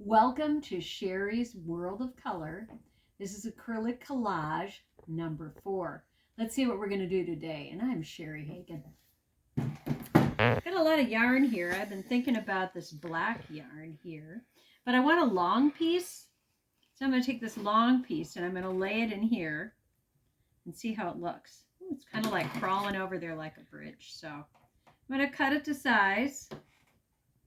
Welcome to Sherry's World of Color. This is acrylic collage number 4. Let's see what we're going to do today. And I'm Sherry Hagen. Got a lot of yarn here. I've been thinking about this black yarn here, but I want a long piece. So I'm going to take this long piece and I'm going to lay it in here and see how it looks. Ooh, it's kind of like crawling over there like a bridge. So I'm going to cut it to size.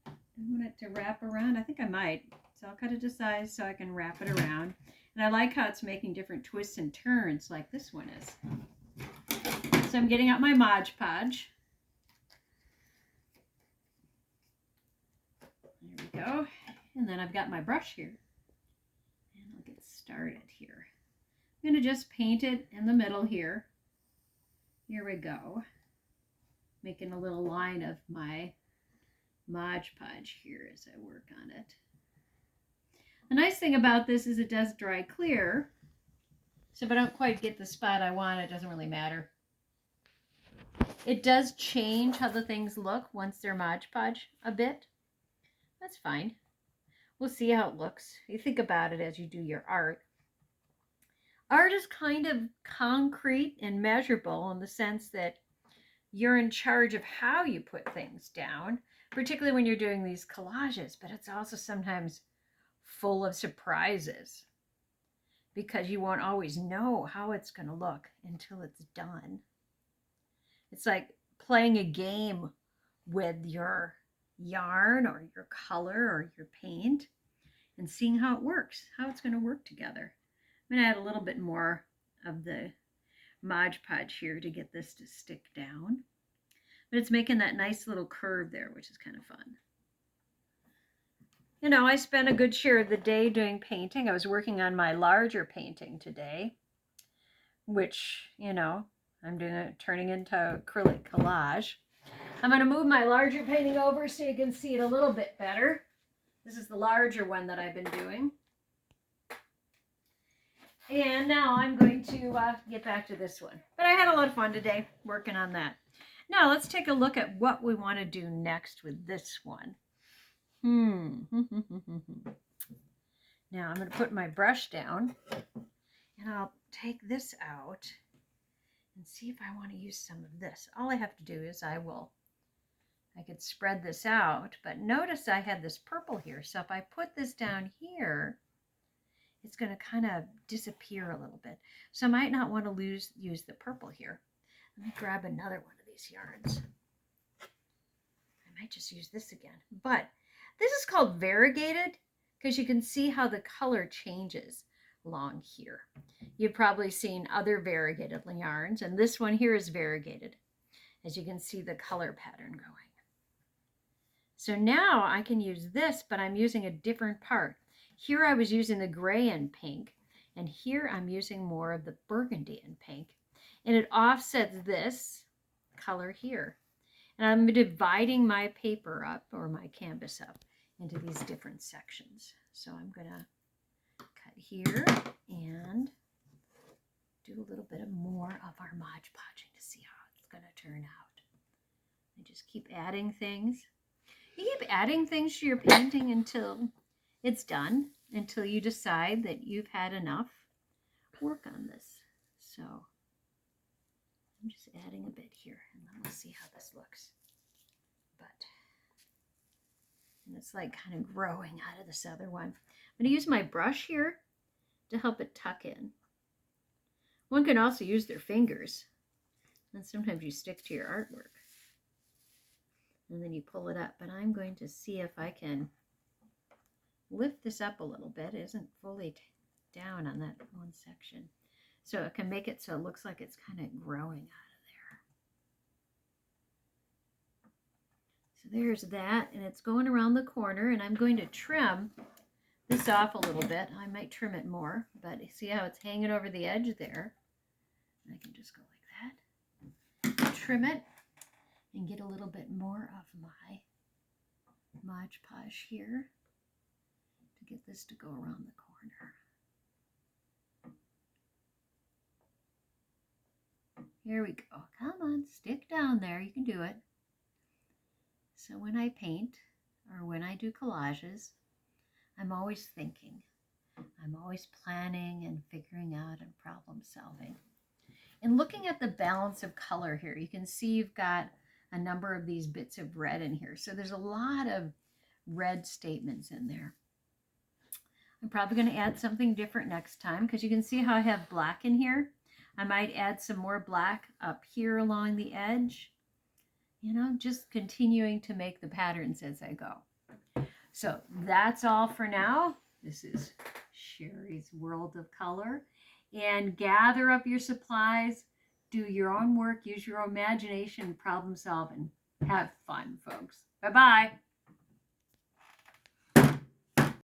I want it to wrap around. I think I might. So I'll cut it to size so I can wrap it around. And I like how it's making different twists and turns like this one is. So I'm getting out my Mod Podge. There we go. And then I've got my brush here. And I'll get started here. I'm going to just paint it in the middle here. Here we go. Making a little line of my Mod Podge here as I work on it. The nice thing about this is it does dry clear. So if I don't quite get the spot I want, it doesn't really matter. It does change how the things look once they're Mod Podge a bit. That's fine. We'll see how it looks. You think about it as you do your art. Art is kind of concrete and measurable in the sense that you're in charge of how you put things down, particularly when you're doing these collages, but it's also sometimes full of surprises because you won't always know how it's going to look until it's done. It's like playing a game with your yarn or your color or your paint and seeing how it works, how it's going to work together. I'm going to add a little bit more of the Mod Podge here to get this to stick down. But it's making that nice little curve there, which is kind of fun. You know, I spent a good share of the day doing painting. I was working on my larger painting today, which, you know, I'm doing it, turning into acrylic collage. I'm going to move my larger painting over so you can see it a little bit better. This is the larger one that I've been doing. And now I'm going to get back to this one. But I had a lot of fun today working on that. Now let's take a look at what we want to do next with this one. Now I'm going to put my brush down and I'll take this out and see if I want to use some of this. All I have to do is I could spread this out, but notice I had this purple here. So if I put this down here, it's going to kind of disappear a little bit. So I might not want to use the purple here. Let me grab another one of these yarns. I might just use this again. But this is called variegated because you can see how the color changes along here. You've probably seen other variegated yarns, and this one here is variegated, as you can see the color pattern going. So now I can use this, but I'm using a different part. Here I was using the gray and pink, and here I'm using more of the burgundy and pink, and it offsets this color here. And I'm dividing my paper up, or my canvas up, into these different sections. So I'm going to cut here and do a little bit more of our Mod Podging to see how it's going to turn out. And just keep adding things. You keep adding things to your painting until it's done, until you decide that you've had enough work on this. So I'm just adding a bit here, and then we'll see how this looks. And it's like kind of growing out of this other one. I'm going to use my brush here to help it tuck in. One can also use their fingers, and sometimes you stick to your artwork. And then you pull it up, but I'm going to see if I can lift this up a little bit. It isn't fully down on that one section. So I can make it so it looks like it's kind of growing out of there. So there's that, and it's going around the corner, and I'm going to trim this off a little bit. I might trim it more, but you see how it's hanging over the edge there? I can just go like that. Trim it and get a little bit more of my Mod Podge here to get this to go around the corner. Here we go. Come on, stick down there. You can do it. So when I paint or when I do collages, I'm always thinking. I'm always planning and figuring out and problem solving. And looking at the balance of color here, you can see you've got a number of these bits of red in here. So there's a lot of red statements in there. I'm probably going to add something different next time because you can see how I have black in here. I might add some more black up here along the edge. You know, just continuing to make the patterns as I go. So that's all for now. This is Sherry's World of Color. And gather up your supplies, do your own work, use your imagination, problem solve, and have fun, folks. Bye-bye.